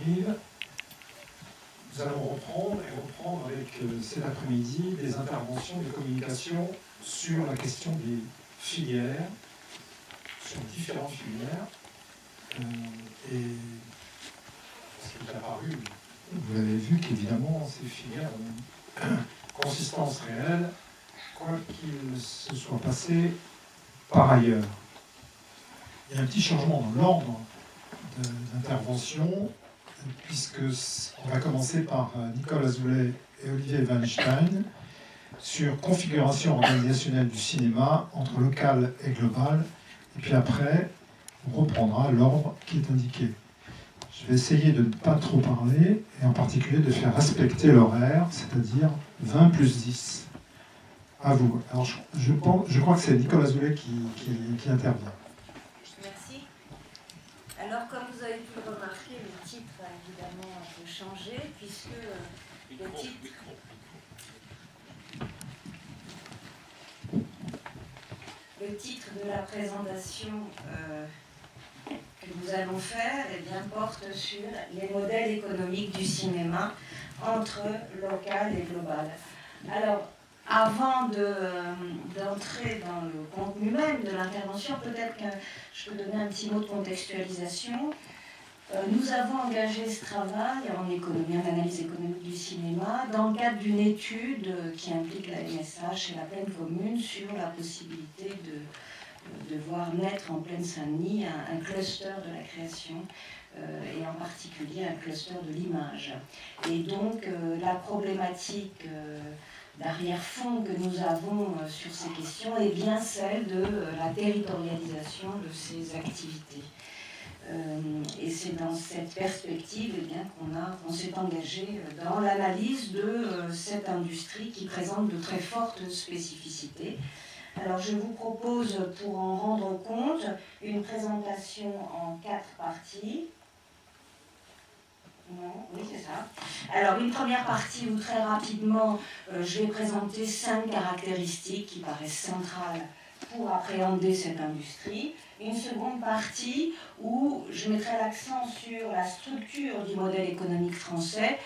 arrive. Nous allons reprendre avec cet après-midi des interventions, des communications sur la question des filières, sur différentes filières. Et ce qui est apparu, vous l'avez vu qu'évidemment ces filières ont une consistance réelle, quoi qu'il se soit passé par ailleurs. Il y a un petit changement dans l'ordre d'intervention, puisque on va commencer par Nicole Azoulay et Olivier Weinstein sur configuration organisationnelle du cinéma entre local et global, et puis après on reprendra l'ordre qui est indiqué. Je vais essayer de ne pas trop parler, et en particulier de faire respecter l'horaire, c'est-à-dire 20 plus 10. À vous. Alors je crois que c'est Nicole Azoulay qui intervient. Merci. Alors, comme vous avez pu le remarquer, le titre a évidemment un peu changé, puisque le titre de la présentation que nous allons faire porte sur les modèles économiques du cinéma entre local et global. Alors, avant d'entrer dans le contenu même de l'intervention, peut-être que je peux donner un petit mot de contextualisation. Nous avons engagé ce travail en économie, en analyse économique du cinéma, dans le cadre d'une étude qui implique la MSH et la Plaine Commune sur la possibilité de voir naître en Plaine-Saint-Denis un cluster de la création, et en particulier un cluster de l'image. Et donc la problématique d'arrière-fond que nous avons sur ces questions est bien celle de la territorialisation de ces activités. Et c'est dans cette perspective qu'on s'est engagé dans l'analyse de cette industrie qui présente de très fortes spécificités. Alors je vous propose, pour en rendre compte, une présentation en 4 parties. Non, oui, c'est ça. Alors, une première partie où très rapidement, je vais présenter 5 caractéristiques qui paraissent centrales pour appréhender cette industrie. Une seconde partie où je mettrai l'accent sur la structure du modèle économique français.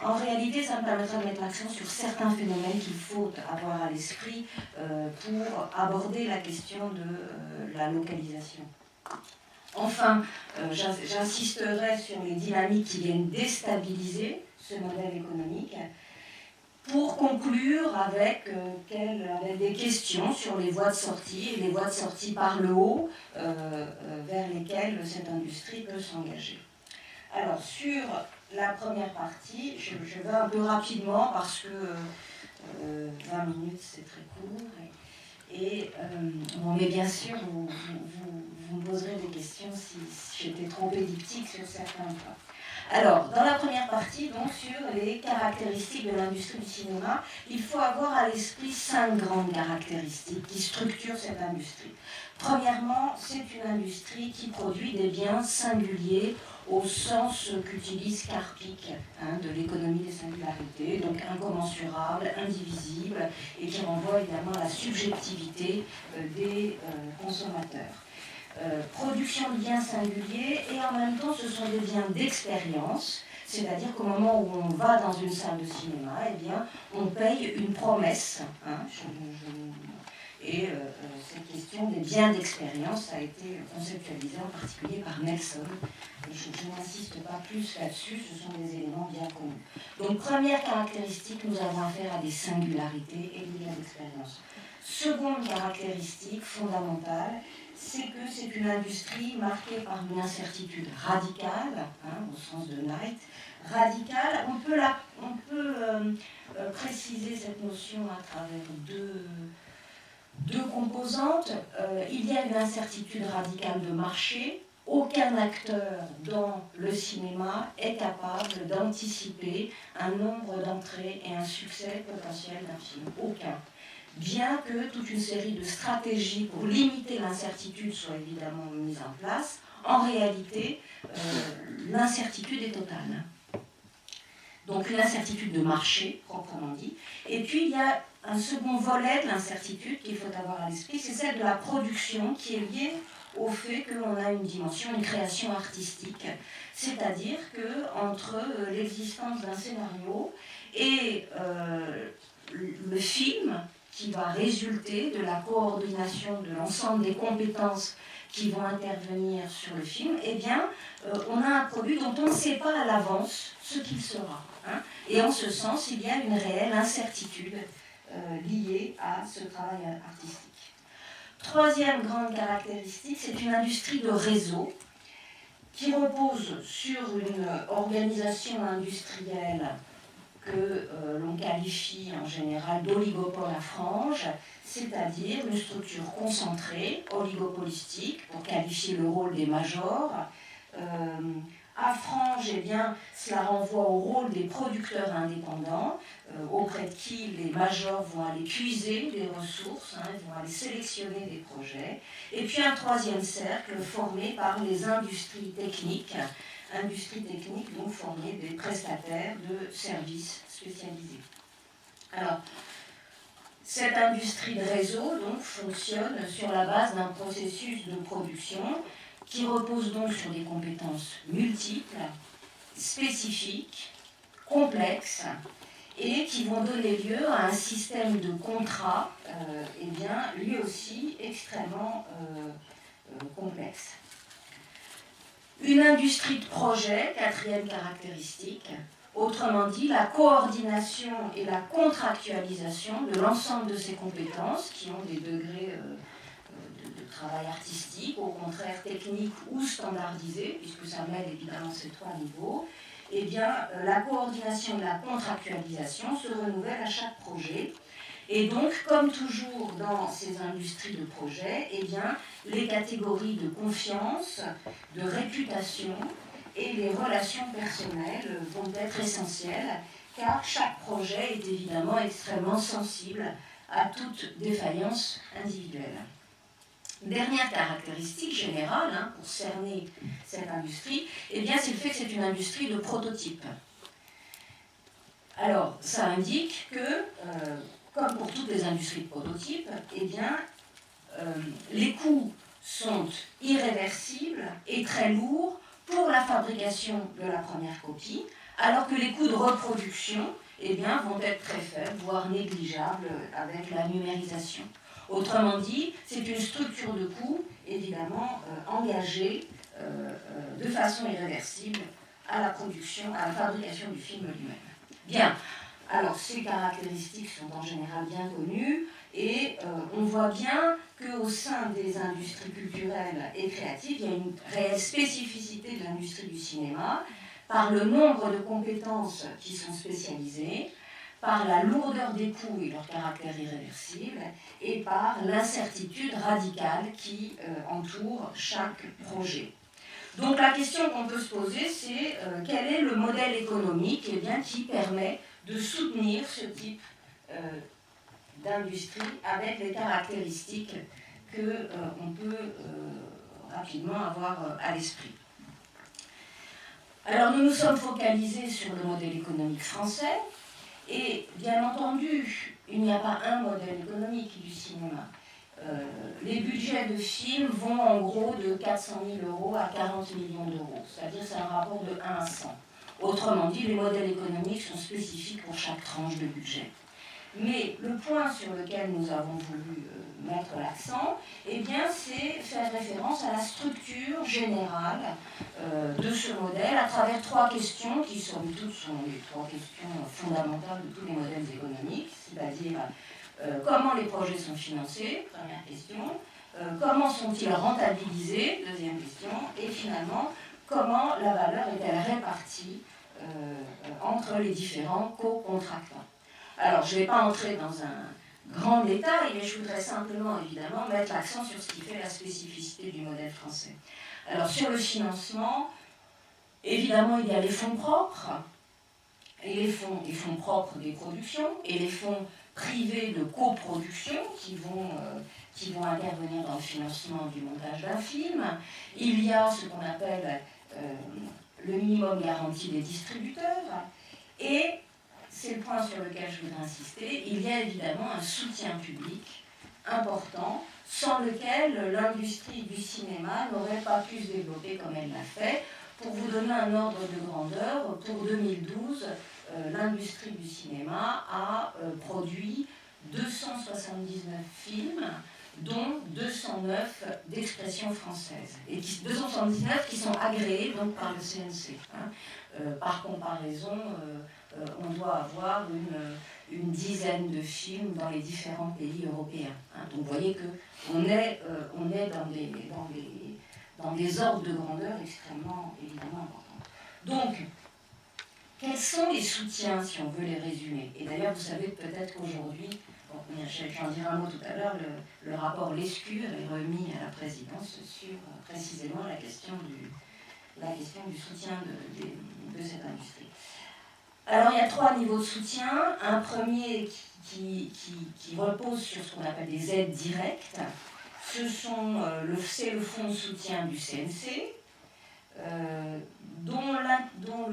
En réalité, ça me permettra de mettre l'accent sur certains phénomènes qu'il faut avoir à l'esprit pour aborder la question de la localisation. Enfin, j'insisterai sur les dynamiques qui viennent déstabiliser ce modèle économique, pour conclure avec des questions sur les voies de sortie, et les voies de sortie par le haut vers lesquelles cette industrie peut s'engager. Alors, sur la première partie, je vais un peu rapidement parce que 20 minutes c'est très court. Mais bien sûr, vous me poserez des questions si j'étais trop elliptique sur certains points. Alors, dans la première partie, donc, sur les caractéristiques de l'industrie du cinéma, il faut avoir à l'esprit 5 grandes caractéristiques qui structurent cette industrie. Premièrement, c'est une industrie qui produit des biens singuliers au sens qu'utilise Karpik de l'économie des singularités, donc incommensurables, indivisibles, et qui renvoie évidemment à la subjectivité des consommateurs. Production de biens singuliers, et en même temps ce sont des biens d'expérience, c'est-à-dire qu'au moment où on va dans une salle de cinéma, on paye une promesse. Cette question des biens d'expérience a été conceptualisée en particulier par Nelson. Je n'insiste pas plus là-dessus, ce sont des éléments bien connus. Donc première caractéristique, nous avons affaire à des singularités et des biens d'expérience. Seconde caractéristique fondamentale, c'est que c'est une industrie marquée par une incertitude radicale, au sens de Knight. Radicale, on peut préciser cette notion à travers deux composantes. Il y a une incertitude radicale de marché. Aucun acteur dans le cinéma est capable d'anticiper un nombre d'entrées et un succès potentiel d'un film. Aucun. Bien que toute une série de stratégies pour limiter l'incertitude soient évidemment mises en place, en réalité, l'incertitude est totale. Donc une incertitude de marché, proprement dit. Et puis il y a un second volet de l'incertitude qu'il faut avoir à l'esprit, c'est celle de la production qui est liée au fait qu'on a une dimension, une création artistique. C'est-à-dire qu'entre l'existence d'un scénario et le film qui va résulter de la coordination de l'ensemble des compétences qui vont intervenir sur le film, eh bien, on a un produit dont on ne sait pas à l'avance ce qu'il sera. Hein. Et en ce sens, il y a une réelle incertitude liée à ce travail artistique. Troisième grande caractéristique, c'est une industrie de réseau qui repose sur une organisation industrielle que l'on qualifie en général d'oligopole à franges, c'est-à-dire une structure concentrée, oligopolistique, pour qualifier le rôle des majors. À franges, eh bien, cela renvoie au rôle des producteurs indépendants, auprès de qui les majors vont aller puiser des ressources, hein, vont aller sélectionner des projets. Et puis un troisième cercle formé par les industries techniques donc formées des prestataires de services spécialisés. Alors, cette industrie de réseau donc, fonctionne sur la base d'un processus de production qui repose donc sur des compétences multiples, spécifiques, complexes, et qui vont donner lieu à un système de contrat, eh bien, lui aussi extrêmement complexe. Une industrie de projet, quatrième caractéristique, autrement dit, la coordination et la contractualisation de l'ensemble de ces compétences qui ont des degrés de travail artistique, au contraire technique ou standardisé, puisque ça mêle évidemment ces trois niveaux, eh bien, la coordination et la contractualisation se renouvellent à chaque projet. Et donc, comme toujours dans ces industries de projet, eh bien, les catégories de confiance, de réputation et les relations personnelles vont être essentielles, car chaque projet est évidemment extrêmement sensible à toute défaillance individuelle. Dernière caractéristique générale, hein, pour cerner cette industrie, eh bien, c'est le fait que c'est une industrie de prototype. Alors, ça indique que, comme pour toutes les industries de prototype, eh bien, les coûts sont irréversibles et très lourds pour la fabrication de la première copie, alors que les coûts de reproduction eh bien, vont être très faibles, voire négligeables avec la numérisation. Autrement dit, c'est une structure de coût, évidemment, engagée de façon irréversible à la production, à la fabrication du film lui-même. Bien, alors ces caractéristiques sont en général bien connues et on voit bien qu'au sein des industries culturelles et créatives, il y a une réelle spécificité de l'industrie du cinéma par le nombre de compétences qui sont spécialisées, par la lourdeur des coûts et leur caractère irréversible, et par l'incertitude radicale qui entoure chaque projet. Donc la question qu'on peut se poser, c'est quel est le modèle économique eh bien, qui permet de soutenir ce type d'industrie avec les caractéristiques qu'on peut rapidement avoir à l'esprit. Alors nous nous sommes focalisés sur le modèle économique français, et bien entendu, il n'y a pas un modèle économique du cinéma. Les budgets de films vont en gros de 400 000 € à 40 millions d'euros, c'est-à-dire c'est un rapport de 1 à 100. Autrement dit, les modèles économiques sont spécifiques pour chaque tranche de budget. Mais le point sur lequel nous avons voulu mettre l'accent, eh bien, c'est faire référence à la structure générale de ce modèle à travers trois questions qui, somme toute, sont les trois questions fondamentales de tous les modèles économiques, c'est-à-dire comment les projets sont financés, première question, comment sont-ils rentabilisés, deuxième question, et finalement, comment la valeur est-elle répartie entre les différents co-contractants. Alors, je ne vais pas entrer dans un grand détail, mais je voudrais simplement, évidemment, mettre l'accent sur ce qui fait la spécificité du modèle français. Alors, sur le financement, évidemment, il y a les fonds propres, et les fonds propres des productions, et les fonds privés de coproduction qui vont intervenir dans le financement du montage d'un film. Il y a ce qu'on appelle le minimum garanti des distributeurs, et c'est le point sur lequel je voudrais insister, il y a évidemment un soutien public important sans lequel l'industrie du cinéma n'aurait pas pu se développer comme elle l'a fait. Pour vous donner un ordre de grandeur, pour 2012, l'industrie du cinéma a produit 279 films, dont 209 d'expression française, et 279 qui sont agréés donc par le CNC. Par comparaison, on doit avoir une dizaine de films dans les différents pays européens. Donc vous voyez qu'on est, dans des ordres de grandeur extrêmement, évidemment, importants. Donc, quels sont les soutiens, si on veut les résumer? Et d'ailleurs, vous savez peut-être qu'aujourd'hui, j'en dirai un mot tout à l'heure, le rapport Lescure est remis à la présidence sur précisément la question du soutien de cette industrie. Alors, il y a 3 niveaux de soutien. Un premier qui repose sur ce qu'on appelle des aides directes. C'est le fonds de soutien du CNC, dont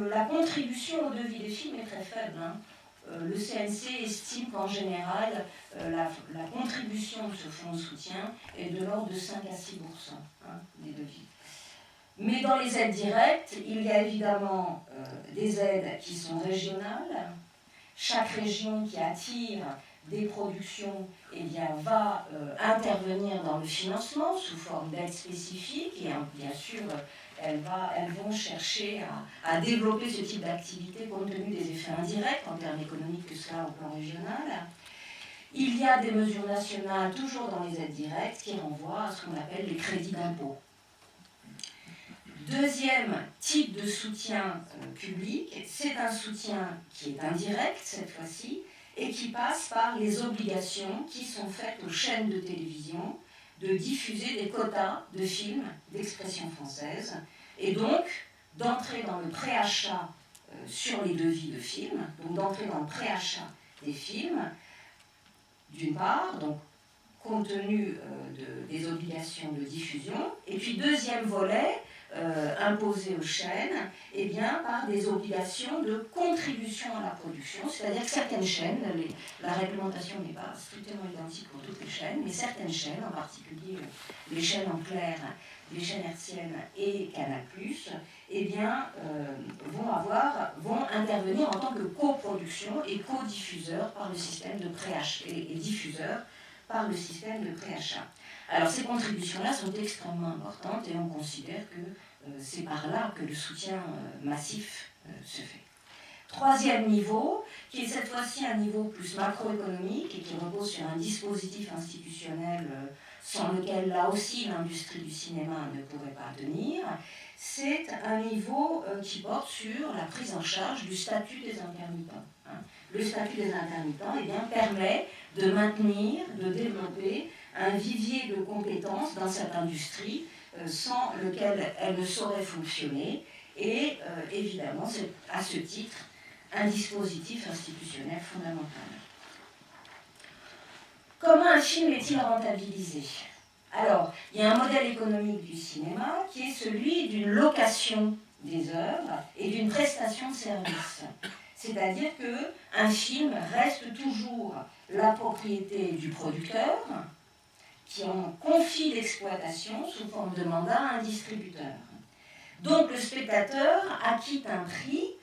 la contribution au devis des films est très faible. Le CNC estime qu'en général, la contribution de ce fonds de soutien est de l'ordre de 5 à 6% des devis. Mais dans les aides directes, il y a évidemment des aides qui sont régionales. Chaque région qui attire des productions va intervenir dans le financement sous forme d'aides spécifiques et bien sûr elles vont chercher à développer ce type d'activité compte tenu des effets indirects en termes économiques que cela au plan régional. Il y a des mesures nationales toujours dans les aides directes qui renvoient à ce qu'on appelle les crédits d'impôt. Deuxième type de soutien public, c'est un soutien qui est indirect cette fois-ci et qui passe par les obligations qui sont faites aux chaînes de télévision de diffuser des quotas de films d'expression française et donc d'entrer dans le préachat sur les devis de films, donc d'entrer dans le préachat des films, d'une part, donc compte tenu des obligations de diffusion, et puis deuxième volet, imposé aux chaînes, par des obligations de contribution à la production, c'est-à-dire que certaines chaînes, la réglementation n'est pas strictement identique pour toutes les chaînes, mais certaines chaînes, en particulier les chaînes en clair, les chaînes hertziennes et Canal+, vont intervenir en tant que coproduction et co-diffuseurs par le système de préachat, et diffuseurs par le système de préachat. Alors ces contributions-là sont extrêmement importantes et on considère que c'est par là que le soutien massif se fait. Troisième niveau, qui est cette fois-ci un niveau plus macroéconomique et qui repose sur un dispositif institutionnel sans lequel là aussi l'industrie du cinéma ne pourrait pas tenir, c'est un niveau qui porte sur la prise en charge du statut des intermittents. Le statut des intermittents permet de maintenir, de développer un vivier de compétences dans cette industrie sans lequel elle ne saurait fonctionner. Et évidemment, c'est à ce titre un dispositif institutionnel fondamental. Comment un film est-il rentabilisé? Alors, il y a un modèle économique du cinéma qui est celui d'une location des œuvres et d'une prestation de service. C'est-à-dire qu'un film reste toujours la propriété du producteur qui en confie l'exploitation sous forme de mandat à un distributeur. Donc le spectateur acquitte un prix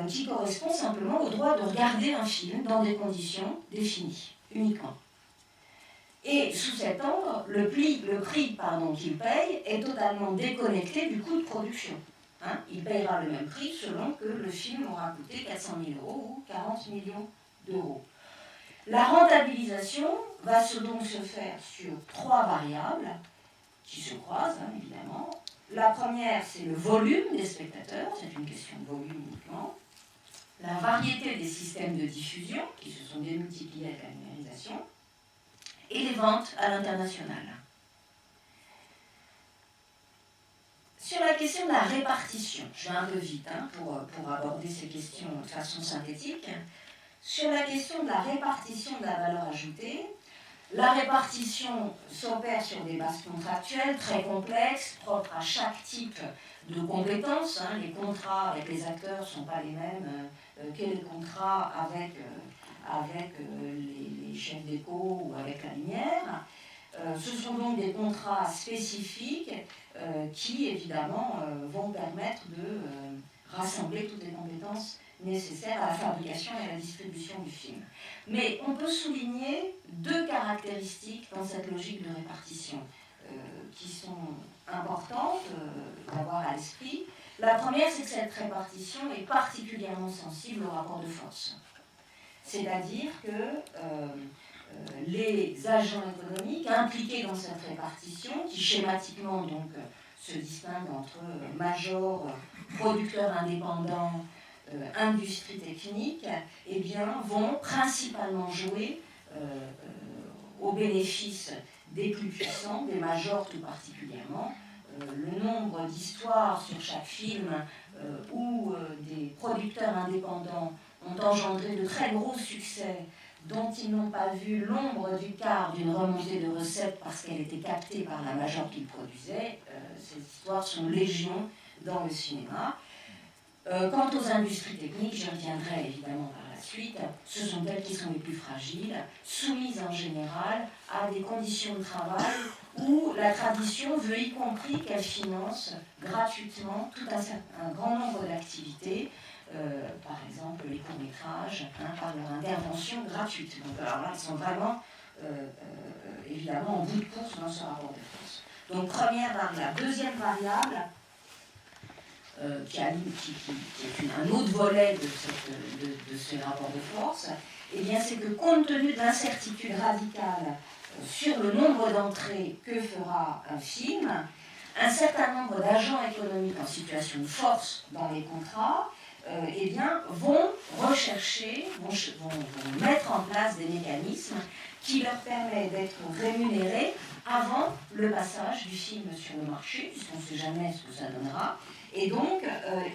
qui correspond simplement au droit de regarder un film dans des conditions définies, uniquement. Et sous cet angle, le prix qu'il paye est totalement déconnecté du coût de production. Il payera le même prix selon que le film aura coûté 400 000 € ou 40 millions d'euros. La rentabilisation va donc se faire sur 3 variables qui se croisent, évidemment. La première, c'est le volume des spectateurs, c'est une question de volume uniquement. La variété des systèmes de diffusion, qui se sont démultipliés avec la numérisation, et les ventes à l'international. Sur la question de la répartition, je vais un peu vite pour aborder ces questions de façon synthétique. Sur la question de la répartition de la valeur ajoutée, la répartition s'opère sur des bases contractuelles très complexes, propres à chaque type de compétences. Les contrats avec les acteurs ne sont pas les mêmes que les contrats avec les chefs d'écho ou avec la lumière. Ce sont donc des contrats spécifiques qui, évidemment, vont permettre de rassembler toutes les compétences nécessaires à la fabrication et à la distribution du film. Mais on peut souligner deux caractéristiques dans cette logique de répartition qui sont importantes d'avoir à l'esprit. La première, c'est que cette répartition est particulièrement sensible au rapport de force. C'est-à-dire que les agents économiques impliqués dans cette répartition, qui schématiquement donc se distinguent entre majors, producteurs indépendants, industrie technique, eh bien, vont principalement jouer au bénéfice des plus puissants, des majors tout particulièrement. Le nombre d'histoires sur chaque film où des producteurs indépendants ont engendré de très gros succès dont ils n'ont pas vu l'ombre du quart d'une remontée de recettes parce qu'elle était captée par la major qu'ils produisaient. Ces histoires sont légion dans le cinéma. Quant aux industries techniques, j'y reviendrai évidemment par la suite, ce sont elles qui sont les plus fragiles, soumises en général à des conditions de travail où la tradition veut y compris qu'elles financent gratuitement tout un grand nombre d'activités, par exemple les courts-métrages, par leur intervention gratuite. Donc alors là, elles sont vraiment évidemment en bout de course dans ce rapport de force. Donc première variable. Deuxième variable, qui est un autre volet de ce rapport de force, eh bien, c'est que compte tenu de l'incertitude radicale sur le nombre d'entrées que fera un film, un certain nombre d'agents économiques en situation de force dans les contrats eh bien, vont rechercher, vont mettre en place des mécanismes qui leur permettent d'être rémunérés avant le passage du film sur le marché, puisqu'on ne sait jamais ce que ça donnera. Et donc,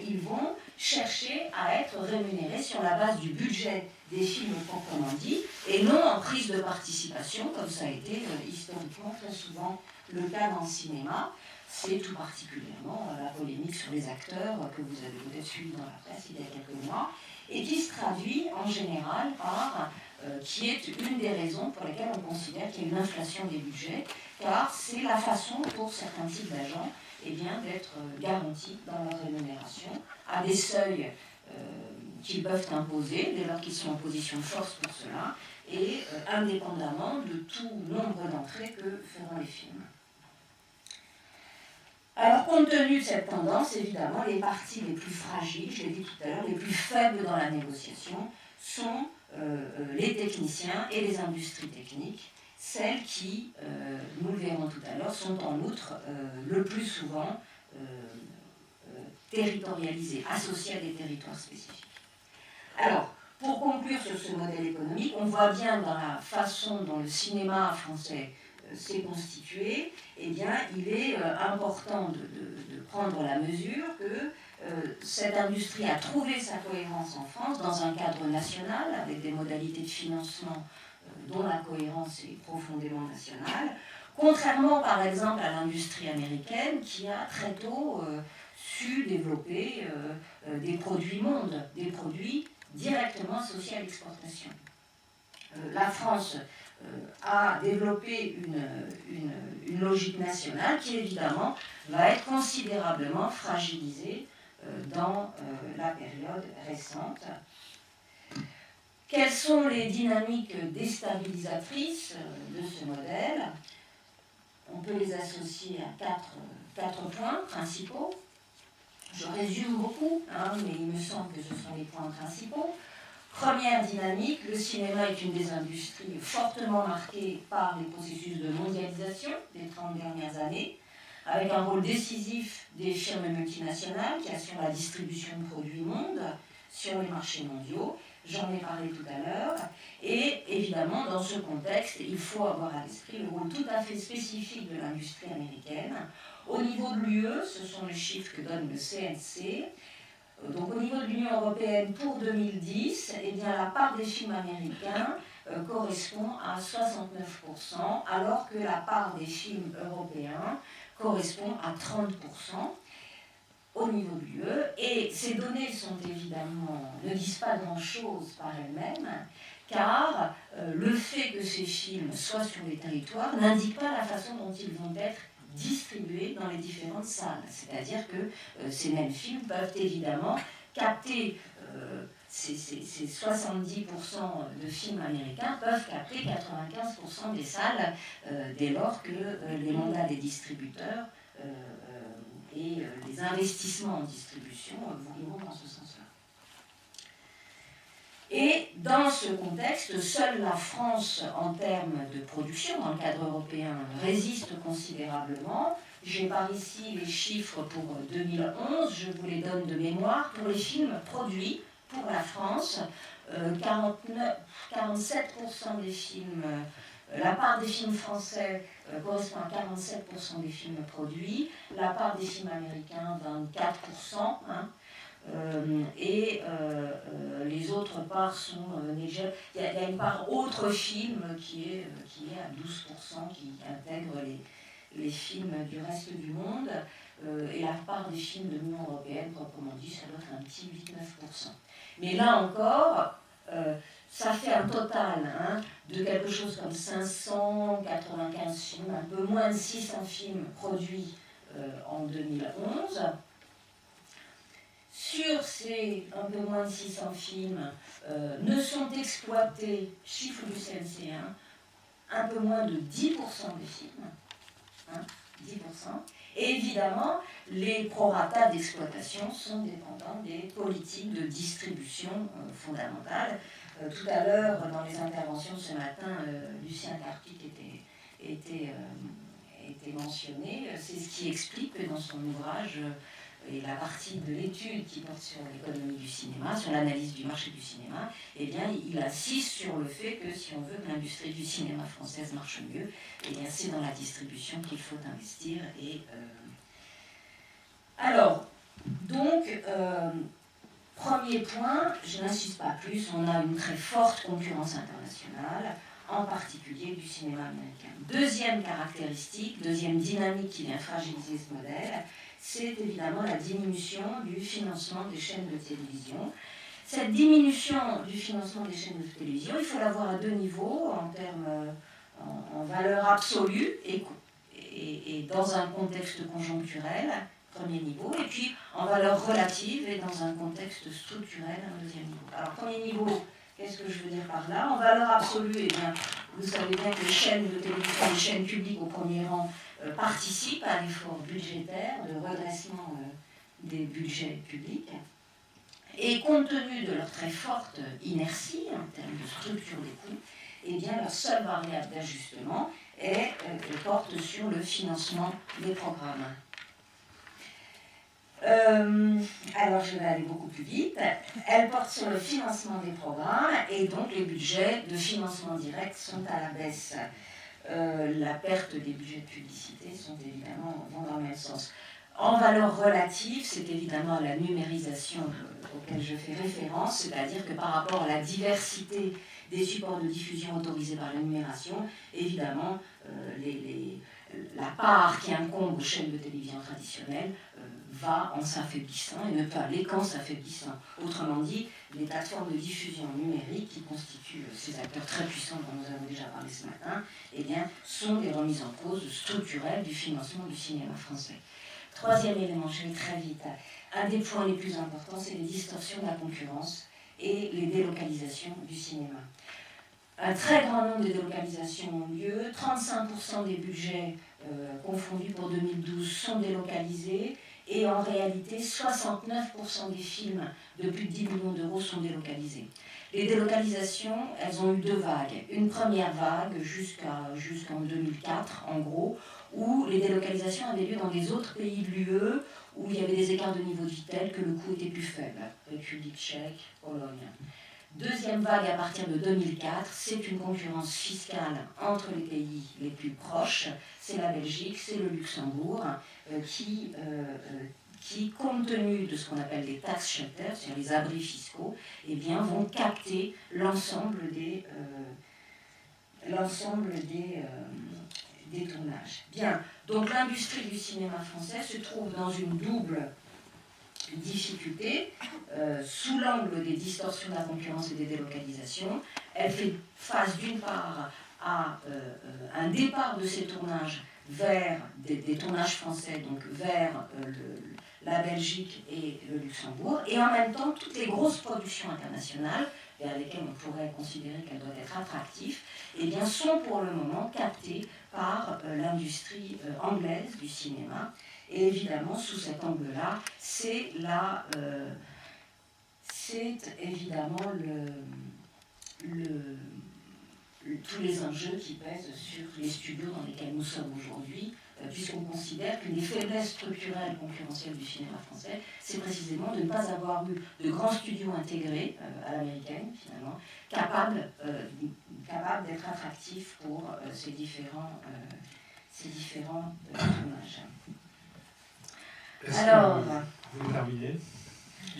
ils vont chercher à être rémunérés sur la base du budget des films proprement dit, et non en prise de participation, comme ça a été historiquement très souvent le cas dans le cinéma. C'est tout particulièrement la polémique sur les acteurs que vous avez peut-être suivi dans la presse il y a quelques mois, et qui se traduit en général par, qui est une des raisons pour lesquelles on considère qu'il y a une inflation des budgets, car c'est la façon pour certains types d'agents eh bien, d'être garantis dans leur rémunération à des seuils qu'ils peuvent imposer dès lors qu'ils sont en position de force pour cela, et indépendamment de tout nombre d'entrées que feront les films. Alors, compte tenu de cette tendance, évidemment, les parties les plus fragiles, je l'ai dit tout à l'heure, les plus faibles dans la négociation, sont les techniciens et les industries techniques, celles qui, nous le verrons tout à l'heure, sont en outre le plus souvent territorialisées, associées à des territoires spécifiques. Alors, pour conclure sur ce modèle économique, on voit bien dans la façon dont le cinéma français s'est constitué, eh bien, il est important de prendre la mesure que cette industrie a trouvé sa cohérence en France dans un cadre national, avec des modalités de financement dont la cohérence est profondément nationale, contrairement par exemple à l'industrie américaine qui a très tôt su développer des produits mondes, des produits directement associés à l'exportation. La France a développé une logique nationale qui évidemment va être considérablement fragilisée dans la période récente. Quelles sont les dynamiques déstabilisatrices de ce modèle? On peut les associer à quatre points principaux. Je résume beaucoup, mais il me semble que ce sont les points principaux. Première dynamique, le cinéma est une des industries fortement marquées par les processus de mondialisation des 30 dernières années, avec un rôle décisif des firmes multinationales qui assurent la distribution de produits mondes sur les marchés mondiaux. J'en ai parlé tout à l'heure. Et évidemment, dans ce contexte, il faut avoir à l'esprit le rôle tout à fait spécifique de l'industrie américaine. Au niveau de l'UE, ce sont les chiffres que donne le CNC. Donc au niveau de l'Union européenne pour 2010, eh bien, la part des films américains correspond à 69%, alors que la part des films européens correspond à 30%. Au niveau de l'UE, Et ces données sont évidemment, ne disent pas grand-chose par elles-mêmes, car le fait que ces films soient sur les territoires n'indique pas la façon dont ils vont être distribués dans les différentes salles. C'est-à-dire que ces mêmes films peuvent évidemment capter, ces 70% de films américains peuvent capter 95% des salles dès lors que les mandats des distributeurs et les investissements en distribution vont dans ce sens-là. Et dans ce contexte, seule la France, en termes de production, dans le cadre européen, résiste considérablement. J'ai par ici les chiffres pour 2011, je vous les donne de mémoire. Pour les films produits pour la France, 47% des films, la part des films français correspond à 47% des films produits, la part des films américains, 24%, et les autres parts sont négligeables. Il y a une part autre film qui est à 12%, qui intègre les films du reste du monde, et la part des films de l'Union européenne, proprement dit, ça doit être un petit 8-9%. Mais là encore, ça fait un total de quelque chose comme 595 films, un peu moins de 600 films produits en 2011. Sur ces un peu moins de 600 films, ne sont exploités, chiffre du CNC, un peu moins de 10% des films. 10%. Et évidemment, les prorata d'exploitation sont dépendants des politiques de distribution fondamentales. Tout à l'heure, dans les interventions ce matin, Lucien Carpic était mentionné. C'est ce qui explique que dans son ouvrage, et la partie de l'étude qui porte sur l'économie du cinéma, sur l'analyse du marché du cinéma, eh bien, il insiste sur le fait que si on veut que l'industrie du cinéma française marche mieux, eh bien, c'est dans la distribution qu'il faut investir. Alors, donc, premier point, je n'insiste pas plus, on a une très forte concurrence internationale, en particulier du cinéma américain. Deuxième caractéristique, deuxième dynamique qui vient fragiliser ce modèle, c'est évidemment la diminution du financement des chaînes de télévision. Cette diminution du financement des chaînes de télévision, il faut la voir à deux niveaux, en valeur absolue et dans un contexte conjoncturel, premier niveau, et puis en valeur relative et dans un contexte structurel, un deuxième niveau. Alors, premier niveau, qu'est-ce que je veux dire par là? En valeur absolue, eh bien, vous savez bien que les chaînes de télévision, les chaînes publiques au premier rang, participent à l'effort budgétaire de redressement des budgets publics. Et compte tenu de leur très forte inertie en termes de structure des coûts, eh bien, leur seule variable d'ajustement porte sur le financement des programmes. Alors je vais aller beaucoup plus vite. Elle porte sur le financement des programmes et donc les budgets de financement direct sont à la baisse. La perte des budgets de publicité vont dans le même sens. En valeur relative, c'est évidemment la numérisation auquel je fais référence, c'est-à-dire que par rapport à la diversité des supports de diffusion autorisés par la numération, évidemment, la part qui incombe aux chaînes de télévision traditionnelles va en s'affaiblissant et ne peut aller qu'en s'affaiblissant. Autrement dit, les plateformes de diffusion numérique qui constituent ces acteurs très puissants dont nous avons déjà parlé ce matin, eh bien, sont des remises en cause structurelles du financement du cinéma français. Troisième élément, je vais très vite. Un des points les plus importants, c'est les distorsions de la concurrence et les délocalisations du cinéma. Un très grand nombre de délocalisations ont lieu. 35% des budgets confondus pour 2012 sont délocalisés. Et en réalité, 69% des films de plus de 10 millions d'euros sont délocalisés. Les délocalisations, elles ont eu deux vagues. Une première vague jusqu'en 2004, en gros, où les délocalisations avaient lieu dans des autres pays de l'UE, où il y avait des écarts de niveau de vie tels que le coût était plus faible. République tchèque, Pologne. Deuxième vague à partir de 2004, c'est une concurrence fiscale entre les pays les plus proches. C'est la Belgique, c'est le Luxembourg, qui, compte tenu de ce qu'on appelle les tax shelters, c'est-à-dire les abris fiscaux, eh bien, vont capter l'ensemble des tournages. Bien, donc l'industrie du cinéma français se trouve dans une double difficultés sous l'angle des distorsions de la concurrence et des délocalisations. Elle fait face d'une part à un départ de ces tournages vers des tournages français, donc vers la Belgique et le Luxembourg, et en même temps toutes les grosses productions internationales vers lesquelles on pourrait considérer qu'elles doivent être attractives, eh bien, sont pour le moment captées par l'industrie anglaise du cinéma. Et évidemment, sous cet angle-là, c'est évidemment tous les enjeux qui pèsent sur les studios dans lesquels nous sommes aujourd'hui, puisqu'on considère qu'une des faiblesses structurelles concurrentielles du cinéma français, c'est précisément de ne pas avoir eu de grands studios intégrés à l'américaine, finalement, capables d'être attractifs pour ces différents tournages. Alors, vous terminez?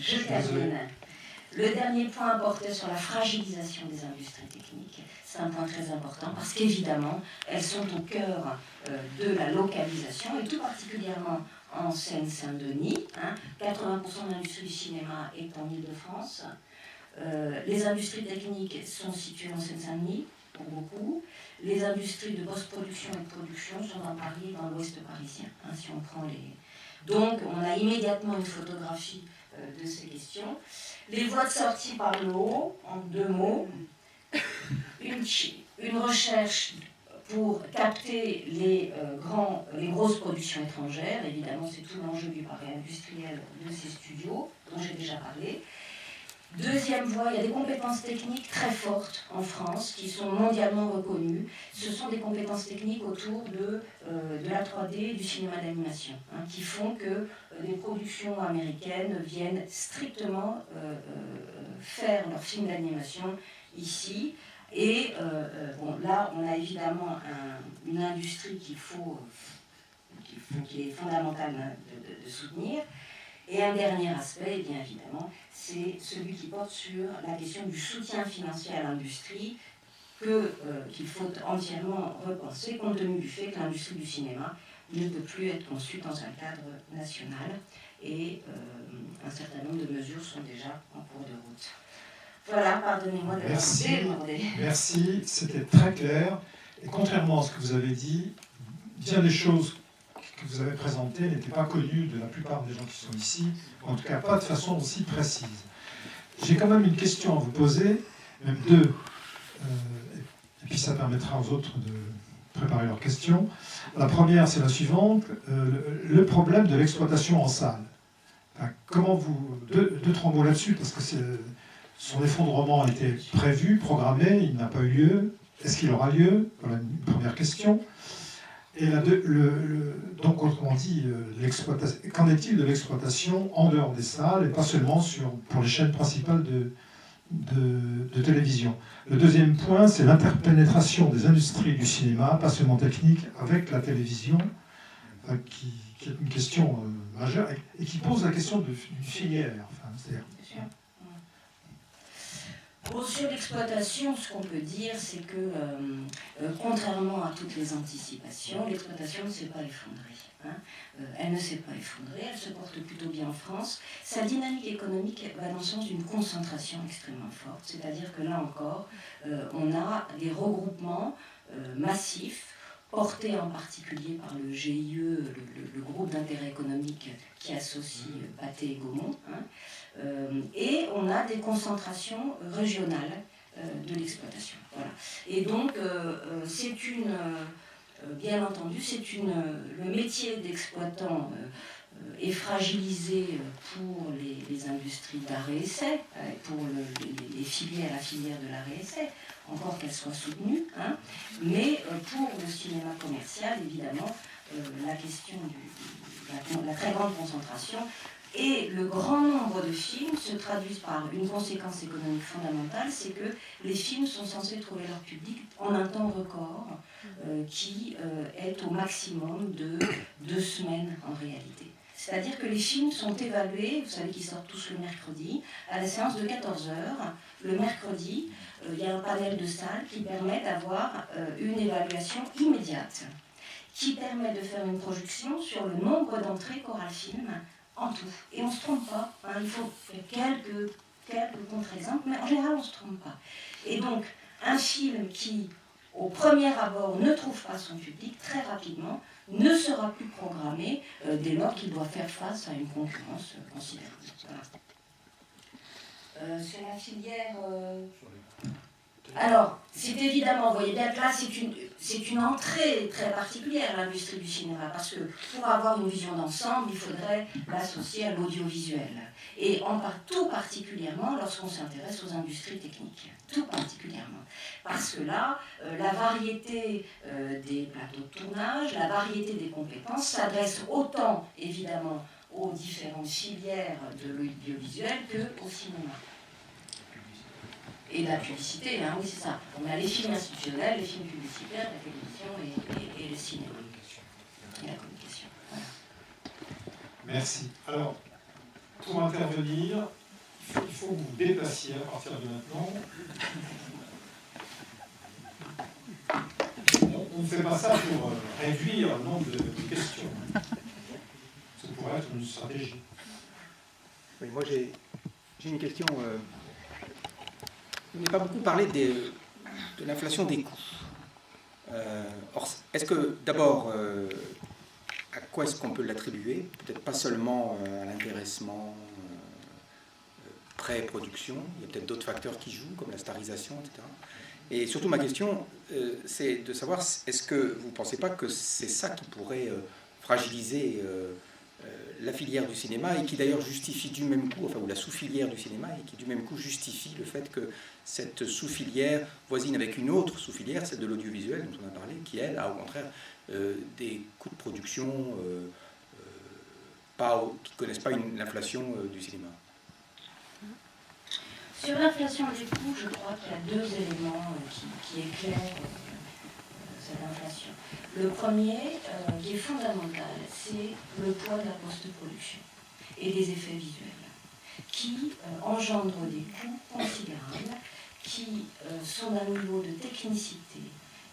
Je termine. Le dernier point portait sur la fragilisation des industries techniques. C'est un point très important parce qu'évidemment, elles sont au cœur de la localisation et tout particulièrement en Seine-Saint-Denis. 80% de l'industrie du cinéma est en Île-de-France. Les industries techniques sont situées en Seine-Saint-Denis, pour beaucoup. Les industries de post-production et de production sont dans Paris et dans l'ouest parisien. Si on prend Donc, on a immédiatement une photographie de ces questions. Les voies de sortie par le haut, en 2 mots. Une recherche pour capter les grosses productions étrangères. Évidemment, c'est tout l'enjeu du pari industriel de ces studios, dont j'ai déjà parlé. Deuxième voie, il y a des compétences techniques très fortes en France qui sont mondialement reconnues. Ce sont des compétences techniques autour de la 3D, du cinéma d'animation, qui font que des productions américaines viennent strictement faire leurs films d'animation ici. Et là, on a évidemment une industrie qui est fondamentale de soutenir. Et un dernier aspect, bien évidemment, c'est celui qui porte sur la question du soutien financier à l'industrie qu'il faut entièrement repenser, compte tenu du fait que l'industrie du cinéma ne peut plus être conçue dans un cadre national. Et un certain nombre de mesures sont déjà en cours de route. Voilà, pardonnez-moi d'avoir débordé. Merci, c'était très clair. Et contrairement à ce que vous avez dit, bien des choses que vous avez présentées n'étaient pas connues de la plupart des gens qui sont ici, en tout cas pas de façon aussi précise. J'ai quand même une question à vous poser, même 2, et puis ça permettra aux autres de préparer leurs questions. La première, c'est la suivante, le problème de l'exploitation en salle. Enfin, comment vous... 2-3 mots là-dessus, parce que son effondrement a été prévu, programmé, il n'a pas eu lieu. Est-ce qu'il aura lieu? Voilà une première question. Et donc, autrement dit, qu'en est-il de l'exploitation en dehors des salles et pas seulement pour les chaînes principales de télévision? Le deuxième point, c'est l'interpénétration des industries du cinéma, pas seulement technique, avec la télévision, qui est une question majeure et qui pose la question d'une filière. C'est-à-dire, sur l'exploitation, ce qu'on peut dire, c'est que, contrairement à toutes les anticipations, l'exploitation ne s'est pas effondrée. Elle ne s'est pas effondrée, elle se porte plutôt bien en France. Sa dynamique économique va dans le sens d'une concentration extrêmement forte, c'est-à-dire que là encore, on a des regroupements massifs, portés en particulier par le GIE, le groupe d'intérêt économique qui associe Pathé et Gaumont, et on a des concentrations régionales de l'exploitation. Voilà. Et donc, bien entendu, le métier d'exploitant est fragilisé pour les industries d'art et essai, pour la filière de l'art et essai, encore qu'elle soit soutenue, mais pour le cinéma commercial, évidemment, la question de la très grande concentration et le grand nombre de films se traduisent par une conséquence économique fondamentale, c'est que les films sont censés trouver leur public en un temps record, qui est au maximum de 2 semaines en réalité. C'est-à-dire que les films sont évalués, vous savez qu'ils sortent tous le mercredi, à la séance de 14h. Le mercredi, il y a un panel de salles qui permet d'avoir une évaluation immédiate, qui permet de faire une projection sur le nombre d'entrées qu'aura le film en tout. Et on ne se trompe pas. Hein, il faut quelques contre-exemples, mais en général, on ne se trompe pas. Et donc, un film qui, au premier abord, ne trouve pas son public, très rapidement, ne sera plus programmé dès lors qu'il doit faire face à une concurrence considérable. Voilà. Sur la filière... Alors, c'est évidemment, vous voyez bien que là, c'est une entrée très particulière, l'industrie du cinéma, parce que pour avoir une vision d'ensemble, il faudrait l'associer à l'audiovisuel. Et tout particulièrement lorsqu'on s'intéresse aux industries techniques. Tout particulièrement. Parce que là, la variété des plateaux de tournage, la variété des compétences s'adresse autant, évidemment, aux différentes filières de l'audiovisuel qu'au cinéma. Et la publicité, hein, oui c'est ça. On a les films institutionnels, les films publicitaires, la télévision et le cinéma. Et la communication. Voilà. Merci. Alors, pour intervenir, il faut que vous vous déplaciez à partir de maintenant. On ne fait pas ça pour réduire le nombre de questions. Ça pourrait être une stratégie. Oui, moi j'ai une question. On n'a pas beaucoup parlé de l'inflation des coûts. Or, est-ce que, d'abord, à quoi est-ce qu'on peut l'attribuer? Peut-être pas seulement à l'intéressement, pré-production, il y a peut-être d'autres facteurs qui jouent, comme la starisation, etc. Et surtout, ma question, c'est de savoir, est-ce que vous ne pensez pas que c'est ça qui pourrait fragiliser la filière du cinéma, et qui d'ailleurs justifie du même coup, enfin, ou la sous-filière du cinéma, et qui du même coup justifie le fait que cette sous-filière voisine avec une autre sous-filière, celle de l'audiovisuel dont on a parlé, qui elle a au contraire des coûts de production qui ne connaissent pas l'inflation du cinéma. Sur l'inflation des coûts, je crois qu'il y a deux éléments qui éclairent cette inflation. Le premier, qui est fondamental, c'est le poids de la post-production et des effets visuels, qui engendrent des coûts considérables, qui sont d'un niveau de technicité,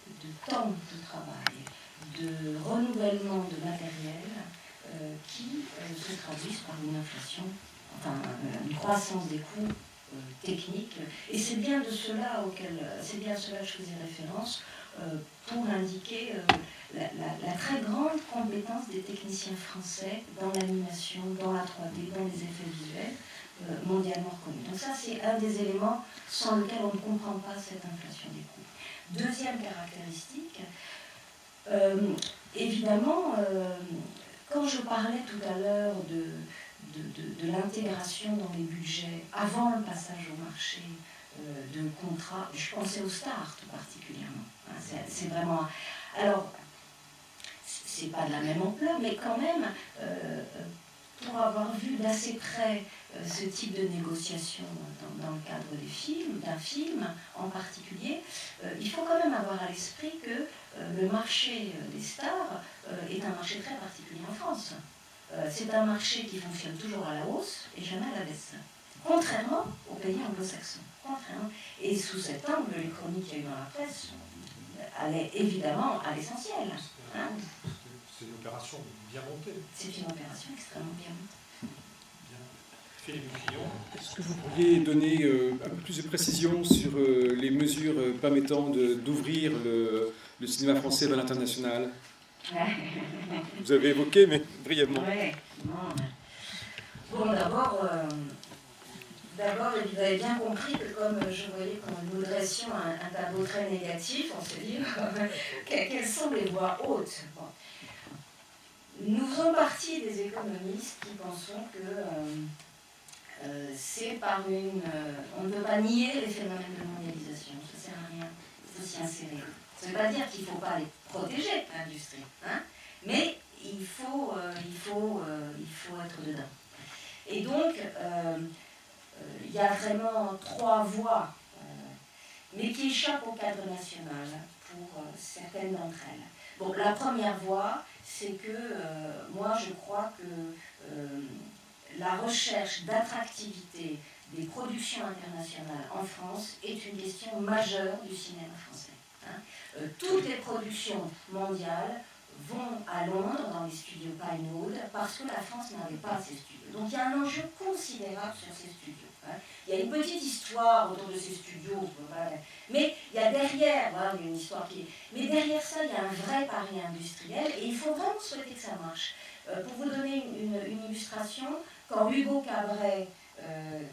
de temps de travail, de renouvellement de matériel, qui se traduisent par une inflation, enfin une croissance des coûts techniques. Et c'est bien de cela que je faisais référence pour indiquer la très grande compétence des techniciens français dans l'animation, dans la 3D, dans les effets visuels, mondialement reconnus. Donc ça, c'est un des éléments sans lequel on ne comprend pas cette inflation des coûts. Deuxième caractéristique, évidemment, quand je parlais tout à l'heure de l'intégration dans les budgets avant le passage au marché de contrats, je pensais au STAR tout particulièrement. Hein, c'est vraiment... Alors, c'est pas de la même ampleur, mais quand même, pour avoir vu d'assez près ce type de négociation dans le cadre d'un film en particulier, il faut quand même avoir à l'esprit que le marché des stars est un marché très particulier en France. C'est un marché qui fonctionne toujours à la hausse et jamais à la baisse. Contrairement aux pays anglo-saxons. Et sous cet angle, les chroniques qu'il y a eu dans la presse allaient évidemment à l'essentiel. Hein. C'est une opération bien montée. C'est une opération extrêmement bien montée. Philippe Crillon. Est-ce que vous pourriez donner un peu plus de précision sur les mesures permettant d'ouvrir le cinéma français vers l'international? Vous avez évoqué, mais brièvement. Ouais. Bon, d'abord, vous avez bien compris que comme je voyais quand nous dressions un tableau très négatif, on se dit quelles sont les voies hautes. Bon. Nous faisons partie des économistes qui pensons que c'est par une... on ne peut pas nier les phénomènes de mondialisation, ça ne sert à rien, il faut s'y insérer. Ça ne veut pas dire qu'il ne faut pas les protéger, l'industrie, hein, mais il faut être dedans. Et donc, il y a vraiment trois voies, mais qui échappent au cadre national pour certaines d'entre elles. Bon, la première voie, c'est que moi je crois que la recherche d'attractivité des productions internationales en France est une question majeure du cinéma français. Hein. Toutes les productions mondiales vont à Londres dans les studios Pinewood parce que la France n'avait pas ces studios. Donc il y a un enjeu considérable sur ces studios. Il y a une petite histoire autour de ces studios, mais il y a derrière, il y a une histoire qui est... Mais derrière ça, il y a un vrai pari industriel et il faut vraiment souhaiter que ça marche. Pour vous donner une illustration, quand Hugo Cabret,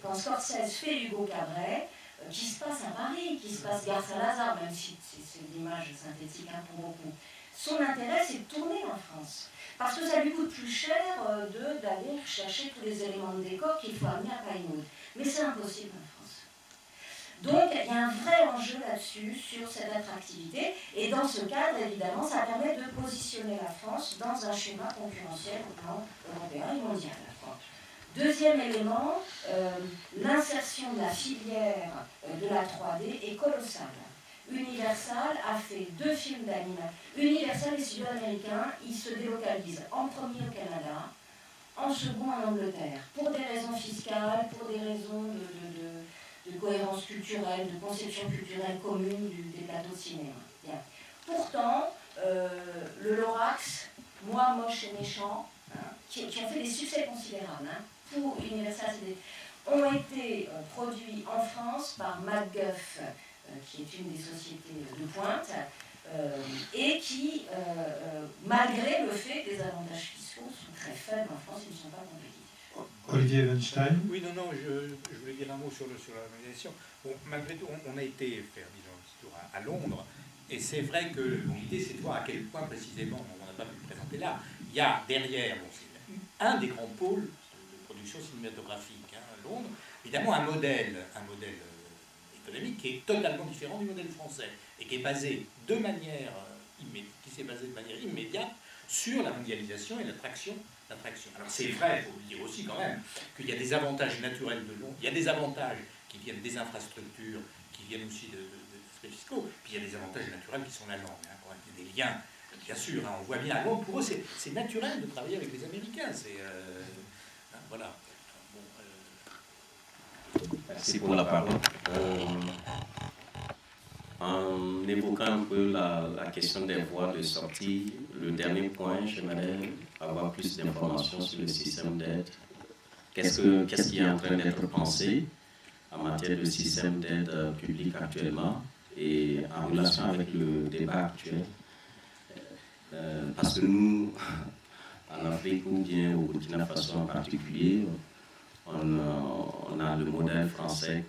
quand Scorsese fait Hugo Cabret, qui se passe à Paris, qui se passe Gare Saint-Lazare, même si c'est l'image synthétique pour beaucoup, son intérêt c'est de tourner en France. Parce que ça lui coûte plus cher d'aller chercher tous les éléments de décor qu'il faut amener à Pinewood. Mais c'est impossible en France. Donc il y a un vrai enjeu là-dessus, sur cette attractivité. Et dans ce cadre, évidemment, ça permet de positionner la France dans un schéma concurrentiel au plan européen et mondial. Deuxième élément, l'insertion de la filière de la 3D est colossale. Universal a fait 2 films d'animation. Universal, les studios américains, ils se délocalisent en premier au Canada, en second en Angleterre, pour des raisons fiscales, pour des raisons de cohérence culturelle, de conception culturelle commune des plateaux de cinéma. Bien. Pourtant, le Lorax, Moi, Moche et Méchant, qui ont fait des succès considérables pour Universal, ont été produits en France par MacGuff, qui est une des sociétés de pointe, et qui, malgré le fait que les avantages fiscaux sont très faibles en France, ils ne sont pas compétitifs. Olivier Weinstein. Oui, non, je voulais dire un mot sur l'organisation. Bon, malgré tout, on a été faire, disons, un petit tour à Londres, et c'est vrai que l'idée, c'est de voir à quel point précisément, on n'a pas pu le présenter là, il y a derrière, c'est un des grands pôles de production cinématographique, à Londres, évidemment un modèle économique qui est totalement différent du modèle français, et qui est basé de manière immédiate sur la mondialisation et l'attraction. Alors c'est vrai, il faut le dire aussi quand même, qu'il y a des avantages naturels de Londres, il y a des avantages qui viennent des infrastructures, qui viennent aussi d'aspects fiscaux, puis il y a des avantages naturels qui sont la langue, il y a des liens, bien sûr, on voit bien à Londres, pour eux c'est naturel de travailler avec les Américains, voilà. Merci pour la parole. En évoquant un peu la question des voies de sortie, le dernier point, j'aimerais avoir plus d'informations sur le système d'aide. Qu'est-ce qui est en train d'être pensé en matière de système d'aide publique actuellement et en relation avec le débat actuel? Parce que nous, en Afrique ou bien au Burkina Faso en particulier, on a le modèle français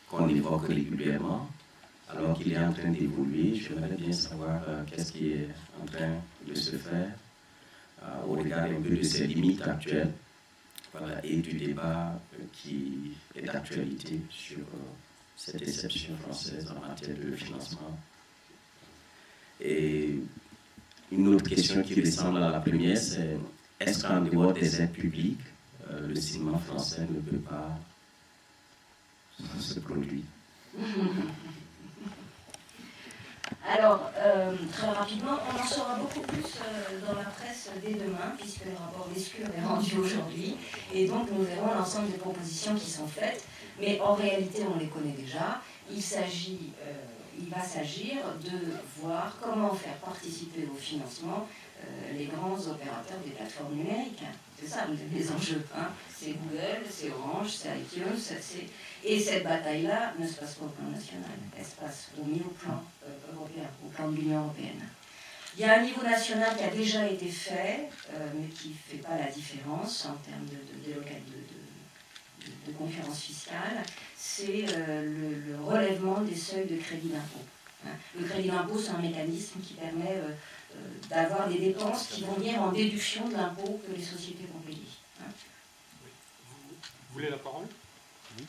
qu'on évoque régulièrement, alors qu'il est en train d'évoluer. J'aimerais bien savoir qu'est-ce qui est en train de se faire au regard un peu de ses limites actuelles, voilà, et du débat qui est d'actualité sur cette exception française en matière de financement. Et une autre question qui ressemble à la première, c'est est-ce qu'en dehors des aides publiques, le cinéma français ne peut pas se produire? Alors, très rapidement, on en saura beaucoup plus dans la presse dès demain, puisque le rapport Lescure est rendu aujourd'hui, et donc nous verrons l'ensemble des propositions qui sont faites, mais en réalité on les connaît déjà. Il va s'agir de voir comment faire participer au financement les grands opérateurs des plateformes numériques. C'est ça les enjeux. C'est Google, c'est Orange, c'est iTunes, et cette bataille-là ne se passe pas au plan national, elle se passe au plan européen, au plan de l'Union européenne. Il y a un niveau national qui a déjà été fait, mais qui ne fait pas la différence en termes de concurrence fiscale, c'est le relèvement des seuils de crédit d'impôt. Le crédit d'impôt, c'est un mécanisme qui permet d'avoir des dépenses qui vont venir en déduction de l'impôt que les sociétés vont payer. Vous voulez la parole? Oui.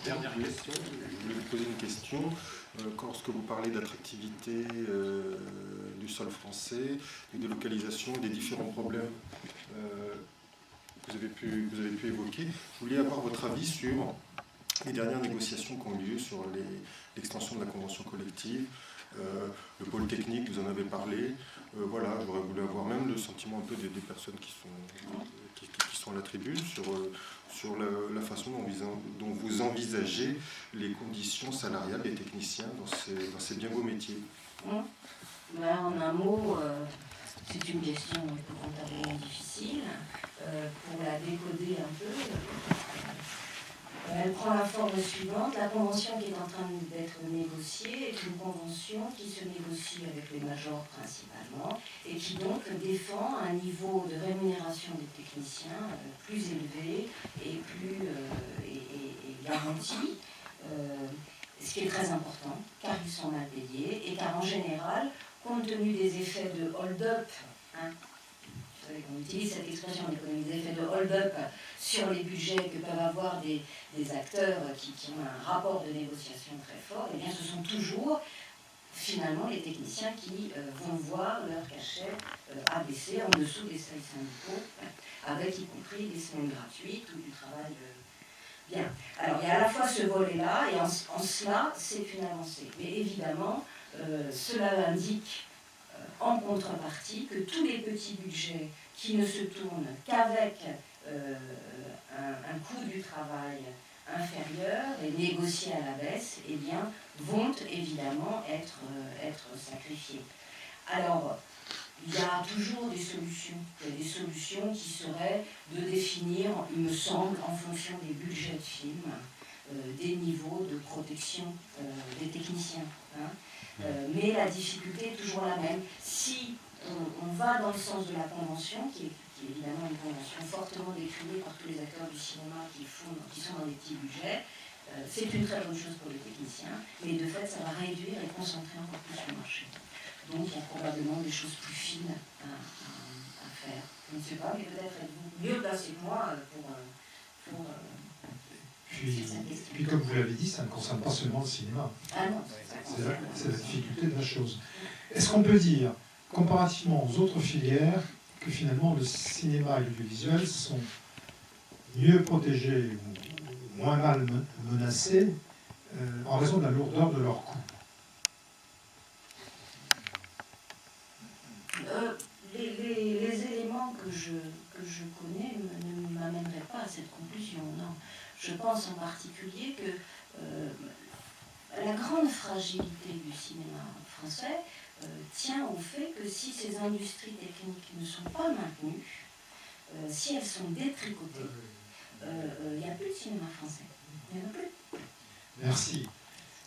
Dernière question. Je voulais vous poser une question. Lorsque vous parlez d'attractivité du sol français, de délocalisation, des différents problèmes que vous avez pu évoquer, je voulais avoir votre avis sur les dernières négociations qui ont eu lieu sur l'extension de la convention collective, le pôle technique, vous en avez parlé. Voilà, j'aurais voulu avoir même le sentiment un peu des personnes qui sont à la tribune sur la façon dont vous envisagez les conditions salariales des techniciens dans ces bien beaux métiers. Ben, en un mot, c'est une question épouvantablement difficile. Pour la décoder un peu, elle prend la forme suivante. La convention qui est en train d'être négociée est une convention qui se négocie avec les majors principalement et qui donc défend un niveau de rémunération des techniciens plus élevé et plus garanti, ce qui est très important car ils sont mal payés et car en général, compte tenu des effets de hold-up, on utilise cette expression en économie, des effets de hold-up sur les budgets que peuvent avoir des acteurs qui ont un rapport de négociation très fort, et bien ce sont toujours finalement les techniciens qui vont voir leur cachet abaisser en dessous des seuils syndicaux, avec y compris des semaines gratuites ou du travail bien. Alors il y a à la fois ce volet-là, et en cela c'est une avancée. Mais évidemment, cela indique en contrepartie que tous les petits budgets qui ne se tournent qu'avec un coût du travail inférieur et négociés à la baisse, eh bien, vont évidemment être sacrifiés. Alors, il y a toujours des solutions. Il y a des solutions qui seraient de définir, il me semble, en fonction des budgets de films, des niveaux de protection des techniciens. Mais la difficulté est toujours la même. Si on va dans le sens de la convention, qui est évidemment une convention fortement décriée par tous les acteurs du cinéma qui sont dans des petits budgets, c'est une très bonne chose pour les techniciens, mais de fait, ça va réduire et concentrer encore plus le marché. Donc, il y a probablement des choses plus fines à faire. Je ne sais pas, mais peut-être êtes-vous mieux placé que moi pour puis, comme vous l'avez dit, ça ne concerne pas seulement le cinéma. Ah non, c'est la difficulté de la chose. Est-ce qu'on peut dire, comparativement aux autres filières, que finalement le cinéma et l'audiovisuel sont mieux protégés ou moins mal menacés en raison de la lourdeur de leurs coûts? Les éléments que je connais ne m'amèneraient pas à cette conclusion, non. Je pense en particulier que la grande fragilité du cinéma français tient au fait que si ces industries techniques ne sont pas maintenues, si elles sont détricotées, il n'y a plus de cinéma français. Il n'y en a plus. Merci.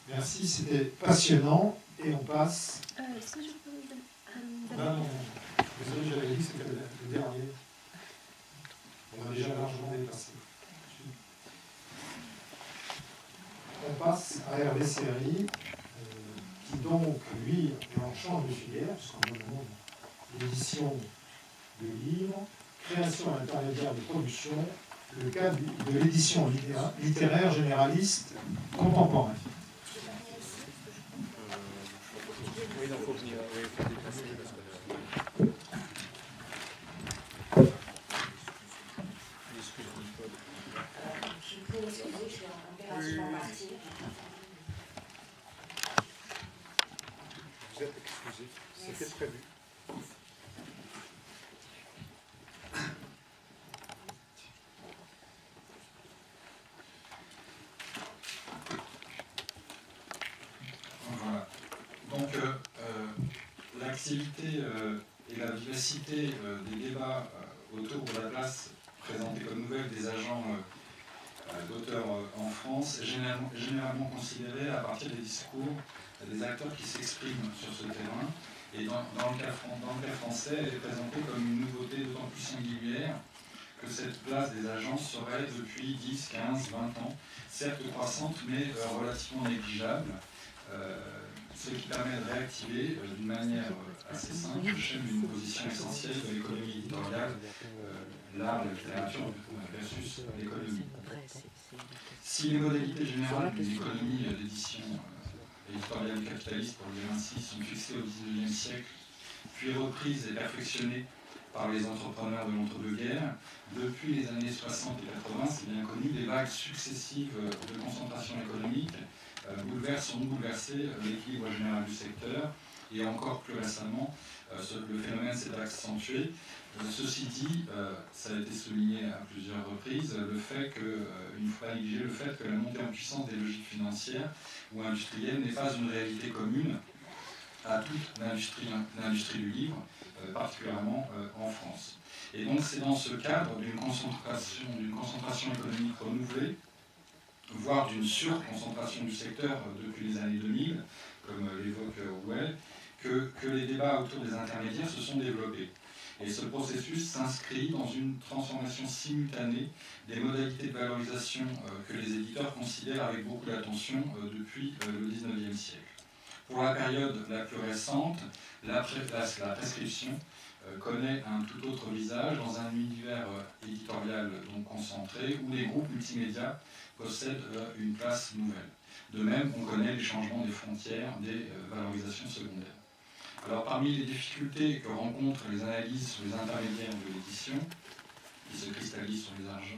Merci, c'était passionnant. Et on passe... Est-ce que je peux... Non, désolé, j'avais dit que c'était le dernier. On a déjà largement dépassé. On passe à Hervé Séry, qui donc, lui, est en change de filière, puisqu'on demande l'édition de livres, création intermédiaire de production, le cas de l'édition littéraire généraliste contemporaine. Oui, il faut venir, oui, il faut déplacer parce que... Je peux excuser, je suis impérativement partie. Vous êtes excusé, c'était prévu. Voilà. Donc, l'activité et la vivacité des débats autour de la place présentée comme nouvelle des agents d'auteurs en France est généralement considérée à partir des discours des acteurs qui s'expriment sur ce terrain. Et dans le cas français, elle est présentée comme une nouveauté d'autant plus singulière que cette place des agents serait depuis 10, 15, 20 ans, certes croissante, mais relativement négligeable. Ce qui permet de réactiver d'une manière assez simple le chaîne d'une position essentielle de l'économie éditoriale, l'art, la littérature versus l'économie. Si les modalités générales d'une économie d'édition éditoriale capitaliste, pour le dire ainsi, sont fixées au XIXe siècle, puis reprises et perfectionnées par les entrepreneurs de l'entre-deux-guerres, depuis les années 60 et 80, c'est bien connu, des vagues successives de concentration économique bouleversent ou ont bouleversé l'équilibre général du secteur, et encore plus récemment, le phénomène s'est accentué. Ceci dit, ça a été souligné à plusieurs reprises, le fait que, il ne faut pas négliger le fait que la montée en puissance des logiques financières ou industrielles n'est pas une réalité commune à toute l'industrie du livre, particulièrement en France. Et donc c'est dans ce cadre d'une concentration économique renouvelée, voire d'une surconcentration du secteur depuis les années 2000, comme l'évoque Orwell, que les débats autour des intermédiaires se sont développés. Et ce processus s'inscrit dans une transformation simultanée des modalités de valorisation que les éditeurs considèrent avec beaucoup d'attention depuis le XIXe siècle. Pour la période la plus récente, la prescription connaît un tout autre visage dans un univers éditorial donc concentré où les groupes multimédia possèdent une place nouvelle. De même, on connaît les changements des frontières des valorisations secondaires. Alors, parmi les difficultés que rencontrent les analyses sur les intermédiaires de l'édition, qui se cristallisent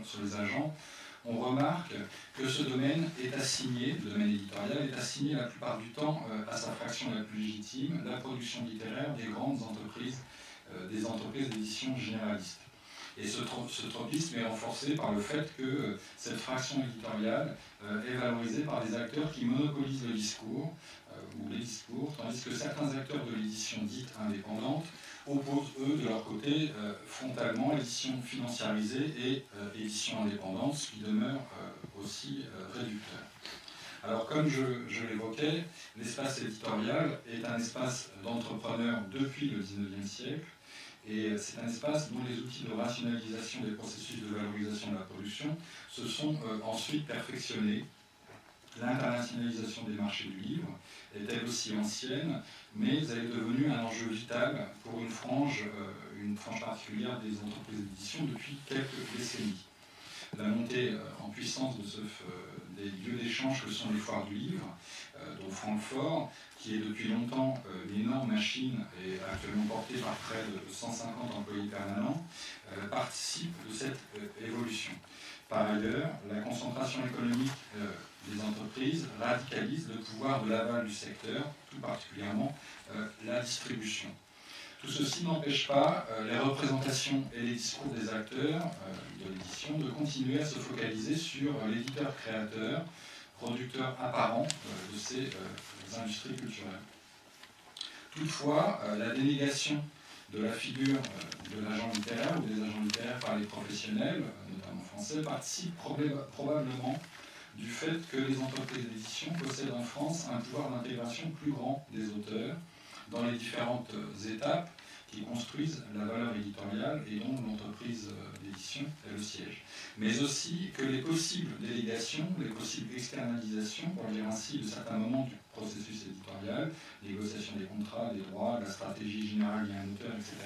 sur les agents, on remarque que ce domaine est assigné, le domaine éditorial est assigné la plupart du temps à sa fraction la plus légitime, la production littéraire des grandes entreprises, des entreprises d'édition généralistes. Et ce tropisme est renforcé par le fait que cette fraction éditoriale est valorisée par des acteurs qui monopolisent le discours, ou les discours, tandis que certains acteurs de l'édition dite indépendante opposent, eux, de leur côté, frontalement édition financiarisée et édition indépendante, ce qui demeure aussi réducteur. Alors, comme je l'évoquais, l'espace éditorial est un espace d'entrepreneurs depuis le XIXe siècle, et c'est un espace dont les outils de rationalisation des processus de valorisation de la production se sont ensuite perfectionnés. L'internationalisation des marchés du livre est elle aussi ancienne, mais elle est devenue un enjeu vital pour une frange particulière des entreprises d'édition depuis quelques décennies. La montée en puissance des lieux d'échange que sont les foires du livre, dont Francfort, qui est depuis longtemps une énorme machine et actuellement portée par près de 150 employés permanents, participe de cette évolution. Par ailleurs, la concentration économique des entreprises radicalise le pouvoir de l'aval du secteur, tout particulièrement la distribution. Tout ceci n'empêche pas les représentations et les discours des acteurs de l'édition de continuer à se focaliser sur l'éditeur-créateur, producteur apparent de ces industries culturelles. Toutefois, la dénégation de la figure de l'agent littéraire ou des agents littéraires par les professionnels, notamment français, participe probablement du fait que les entreprises d'édition possèdent en France un pouvoir d'intégration plus grand des auteurs dans les différentes étapes qui construisent la valeur éditoriale et dont l'entreprise d'édition est le siège. Mais aussi que les possibles délégations, les possibles externalisations, pour dire ainsi, de certains moments du processus éditorial, négociation des contrats, des droits, la stratégie générale liée à un auteur, etc.,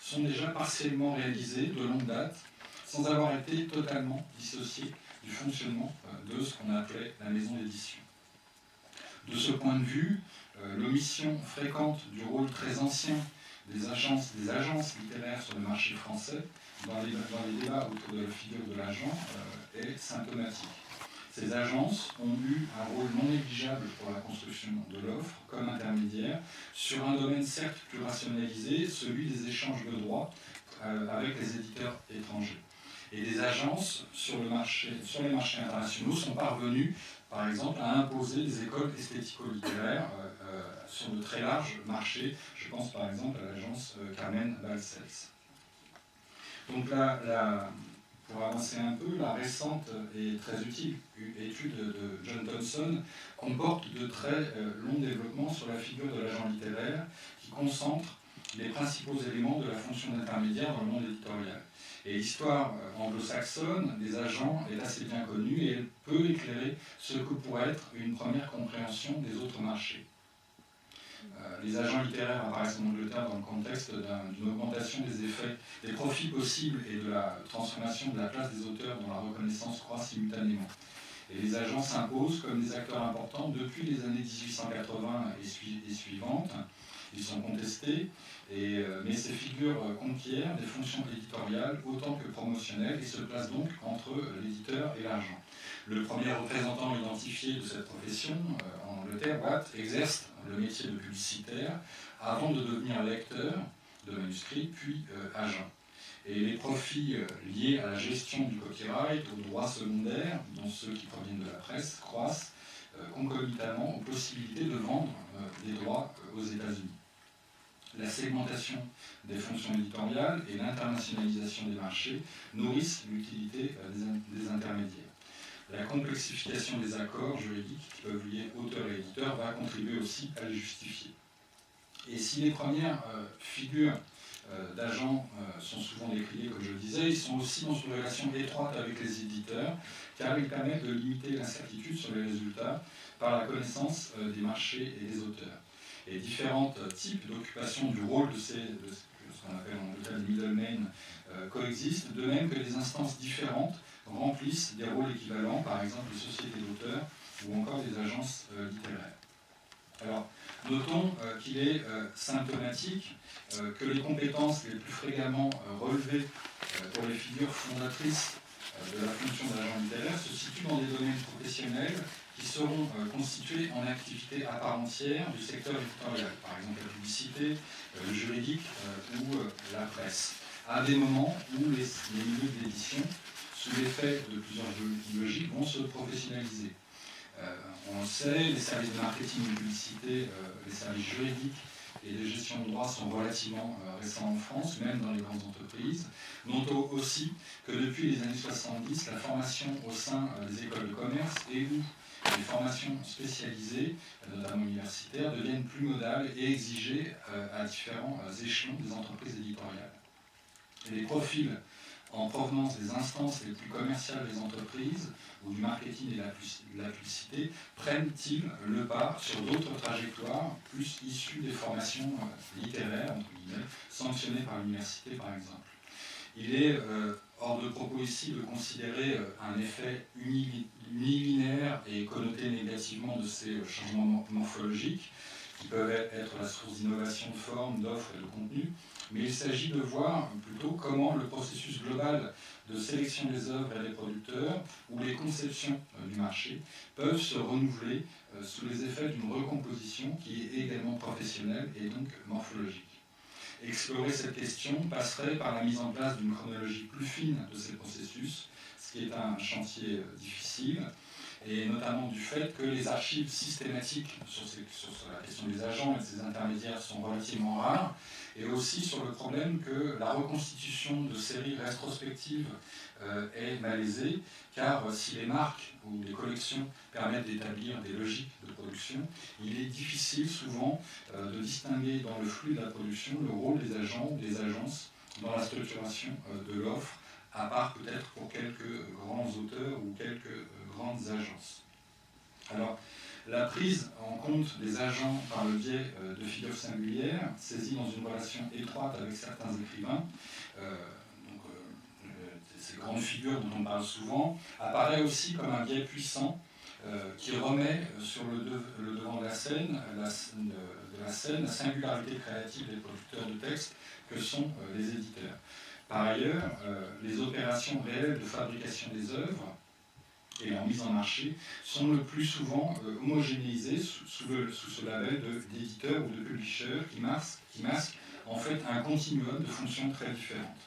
sont déjà partiellement réalisées de longue date, sans avoir été totalement dissociées du fonctionnement de ce qu'on appelait la maison d'édition. De ce point de vue, l'omission fréquente du rôle très ancien des agences littéraires sur le marché français dans les débats autour de la figure de l'agent est symptomatique. Ces agences ont eu un rôle non négligeable pour la construction de l'offre comme intermédiaire sur un domaine certes plus rationalisé, celui des échanges de droits avec les éditeurs étrangers. Et des agences sur les marchés internationaux sont parvenues, par exemple, à imposer des écoles esthético-littéraires sur de très larges marchés. Je pense par exemple à l'agence Carmen Balcells. Donc là, pour avancer un peu, la récente et très utile étude de John Thompson comporte de très longs développements sur la figure de l'agent littéraire qui concentre les principaux éléments de la fonction d'intermédiaire dans le monde éditorial. Et l'histoire anglo-saxonne des agents est assez bien connue et elle peut éclairer ce que pourrait être une première compréhension des autres marchés. Les agents littéraires apparaissent en Angleterre dans le contexte d'une augmentation des effets, des profits possibles et de la transformation de la place des auteurs dont la reconnaissance croît simultanément. Et les agents s'imposent comme des acteurs importants depuis les années 1880 et suivantes. Ils sont contestés, mais ces figures conquièrent des fonctions éditoriales autant que promotionnelles et se placent donc entre l'éditeur et l'agent. Le premier représentant identifié de cette profession en Angleterre, Watt, exerce le métier de publicitaire avant de devenir lecteur de manuscrits, puis agent. Et les profits liés à la gestion du copyright, aux droits secondaires, dont ceux qui proviennent de la presse, croissent concomitamment aux possibilités de vendre des droits aux États-Unis. La segmentation des fonctions éditoriales et l'internationalisation des marchés nourrissent l'utilité des intermédiaires. La complexification des accords juridiques qui peuvent lier auteurs et éditeurs va contribuer aussi à les justifier. Et si les premières figures d'agents sont souvent décriées, comme je le disais, ils sont aussi dans une relation étroite avec les éditeurs, car ils permettent de limiter l'incertitude sur les résultats par la connaissance des marchés et des auteurs. Et différents types d'occupation du rôle de ce qu'on appelle en Angleterre les middlemen coexistent, de même que des instances différentes remplissent des rôles équivalents, par exemple les sociétés d'auteurs ou encore des agences littéraires. Alors, notons qu'il est symptomatique que les compétences les plus fréquemment relevées pour les figures fondatrices de la fonction d'agent littéraire se situent dans des domaines professionnels qui seront constitués en activités à part entière du secteur éditorial, par exemple la publicité, le juridique ou la presse, à des moments où les milieux de l'édition, sous l'effet de plusieurs logiques, vont se professionnaliser. On le sait, les services de marketing et de publicité, les services juridiques et de gestion de droit sont relativement récents en France, même dans les grandes entreprises. Notons aussi que depuis les années 70, la formation au sein des écoles de commerce et ou les formations spécialisées, notamment universitaires, deviennent plus modales et exigées à différents échelons des entreprises éditoriales. Et les profils en provenance des instances les plus commerciales des entreprises ou du marketing et de la publicité prennent-ils le pas sur d'autres trajectoires plus issues des formations littéraires, entre guillemets, sanctionnées par l'université par exemple. Il est hors de propos ici de considérer un effet unilinéaire et connoté négativement de ces changements morphologiques qui peuvent être la source d'innovation de forme, d'offres et de contenu, mais il s'agit de voir plutôt comment le processus global de sélection des œuvres et des producteurs ou les conceptions du marché peuvent se renouveler sous les effets d'une recomposition qui est également professionnelle et donc morphologique. Explorer cette question passerait par la mise en place d'une chronologie plus fine de ces processus, ce qui est un chantier difficile, et notamment du fait que les archives systématiques sur la question des agents et de ces intermédiaires sont relativement rares, et aussi sur le problème que la reconstitution de séries rétrospectives est malaisée, car si les marques ou les collections permettent d'établir des logiques de production, il est difficile souvent de distinguer dans le flux de la production le rôle des agents ou des agences dans la structuration de l'offre, à part peut-être pour quelques grands auteurs ou quelques grandes agences. Alors, la prise en compte des agents par le biais de figures singulières, saisies dans une relation étroite avec certains écrivains, ces grandes figures dont on parle souvent, apparaît aussi comme un biais puissant qui remet sur le devant de la scène la singularité créative des producteurs de textes que sont les éditeurs. Par ailleurs, les opérations réelles de fabrication des œuvres et leur mise en marché sont le plus souvent homogénéisées sous ce label d'éditeur ou de publisher qui masque en fait un continuum de fonctions très différentes.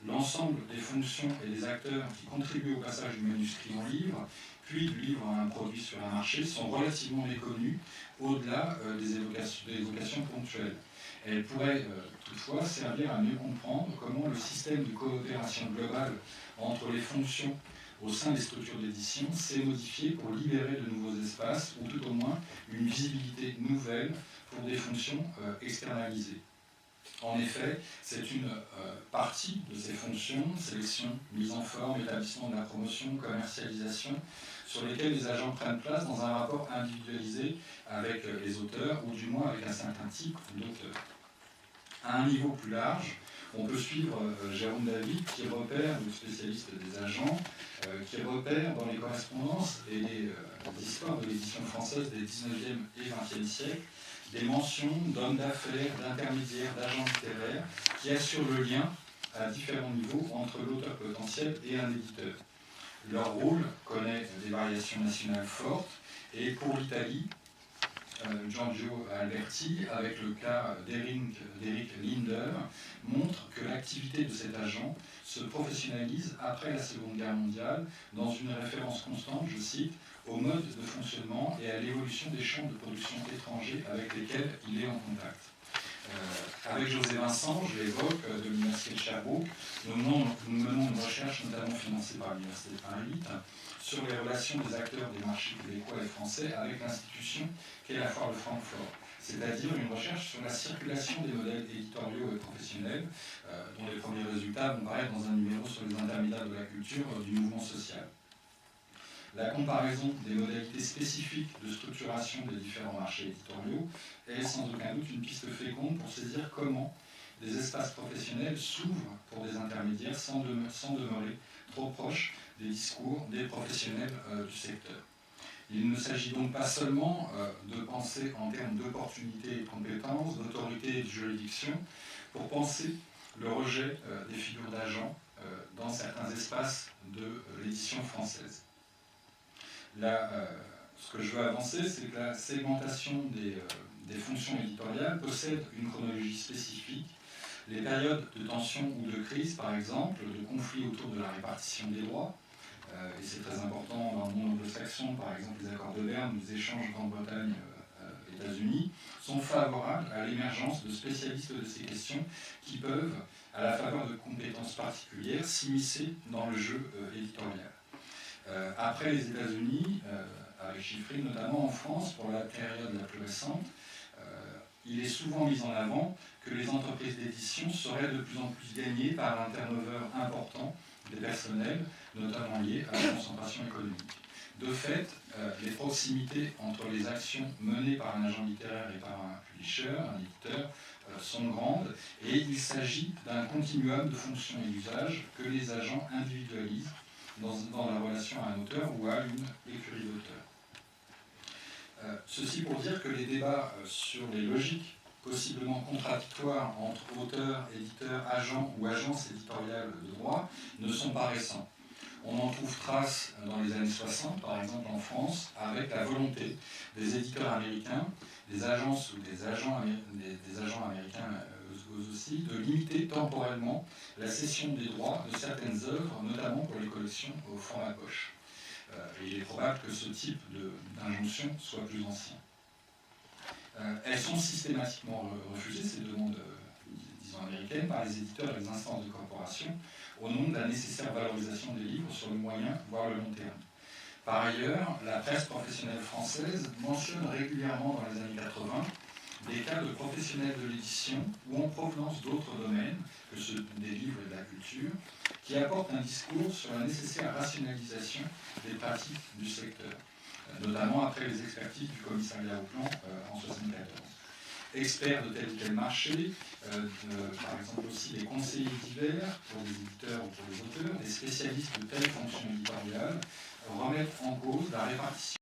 L'ensemble des fonctions et des acteurs qui contribuent au passage du manuscrit en livre, puis du livre à un produit sur un marché, sont relativement méconnus au-delà des évocations ponctuelles. Elle pourrait toutefois servir à mieux comprendre comment le système de coopération globale entre les fonctions au sein des structures d'édition s'est modifié pour libérer de nouveaux espaces, ou tout au moins une visibilité nouvelle pour des fonctions externalisées. En effet, c'est une partie de ces fonctions, sélection, mise en forme, établissement de la promotion, commercialisation, sur lesquelles les agents prennent place dans un rapport individualisé avec les auteurs, ou du moins avec un certain type d'auteurs. À un niveau plus large, on peut suivre Jérôme David, qui repère, le spécialiste des agents, qui repère dans les correspondances et les histoires de l'édition française des 19e et 20e siècles des mentions d'hommes d'affaires, d'intermédiaires, d'agents littéraires qui assurent le lien à différents niveaux entre l'auteur potentiel et un éditeur. Leur rôle connaît des variations nationales fortes et pour l'Italie, Giorgio Alberti, avec le cas d'Eric Linder, montre que l'activité de cet agent se professionnalise après la Seconde Guerre mondiale dans une référence constante, je cite, au mode de fonctionnement et à l'évolution des champs de production étrangers avec lesquels il est en contact. Avec José Vincent, je l'évoque, de l'Université de Sherbrooke, nous menons une recherche notamment financée par l'Université de Paris 8 sur les relations des acteurs des marchés québécois et français avec l'institution qu'est la Foire de Francfort, c'est-à-dire une recherche sur la circulation des modèles éditoriaux et professionnels, dont les premiers résultats vont paraître dans un numéro sur les intermédiaires de la culture du mouvement social. La comparaison des modalités spécifiques de structuration des différents marchés éditoriaux est sans aucun doute une piste féconde pour saisir comment des espaces professionnels s'ouvrent pour des intermédiaires sans demeurer trop proches des discours des professionnels du secteur. Il ne s'agit donc pas seulement de penser en termes d'opportunités et de compétences, d'autorité et de juridiction, pour penser le rejet des figures d'agents dans certains espaces de l'édition française. Là, ce que je veux avancer, c'est que la segmentation des fonctions éditoriales possède une chronologie spécifique. Les périodes de tension ou de crise, par exemple, de conflits autour de la répartition des droits, et c'est très important dans le monde anglo-saxon, par exemple les accords de Berne, les échanges Grande-Bretagne, États-Unis, sont favorables à l'émergence de spécialistes de ces questions qui peuvent, à la faveur de compétences particulières, s'immiscer dans le jeu éditorial. Après les États-Unis, avec Chiffry, notamment en France, pour la période la plus récente, il est souvent mis en avant que les entreprises d'édition seraient de plus en plus gagnées par un turnover important des personnels, notamment liés à la concentration économique. De fait, les proximités entre les actions menées par un agent littéraire et par un publisher, un éditeur, sont grandes, et il s'agit d'un continuum de fonctions et d'usages que les agents individualisent dans la relation à un auteur ou à une écurie d'auteurs. Ceci pour dire que les débats sur les logiques possiblement contradictoires entre auteurs, éditeurs, agents ou agences éditoriales de droit ne sont pas récents. On en trouve trace dans les années 60, par exemple en France, avec la volonté des éditeurs américains, des agences ou des agents américains aussi, de limiter temporellement la cession des droits de certaines œuvres, notamment pour les collections au format poche. Et il est probable que ce type d'injonction soit plus ancien. Elles sont systématiquement refusées, ces demandes, disons, américaines, par les éditeurs et les instances de corporation, au nom de la nécessaire valorisation des livres sur le moyen, voire le long terme. Par ailleurs, la presse professionnelle française mentionne régulièrement dans les années 80 des cas de professionnels de l'édition ou en provenance d'autres domaines que ceux des livres et de la culture, qui apportent un discours sur la nécessaire rationalisation des pratiques du secteur, notamment après les expertises du commissariat au plan en 1974. Experts de tel ou tel marché, par exemple aussi des conseillers divers pour les éditeurs ou pour les auteurs, des spécialistes de telle fonction éditoriale, remettent en cause la répartition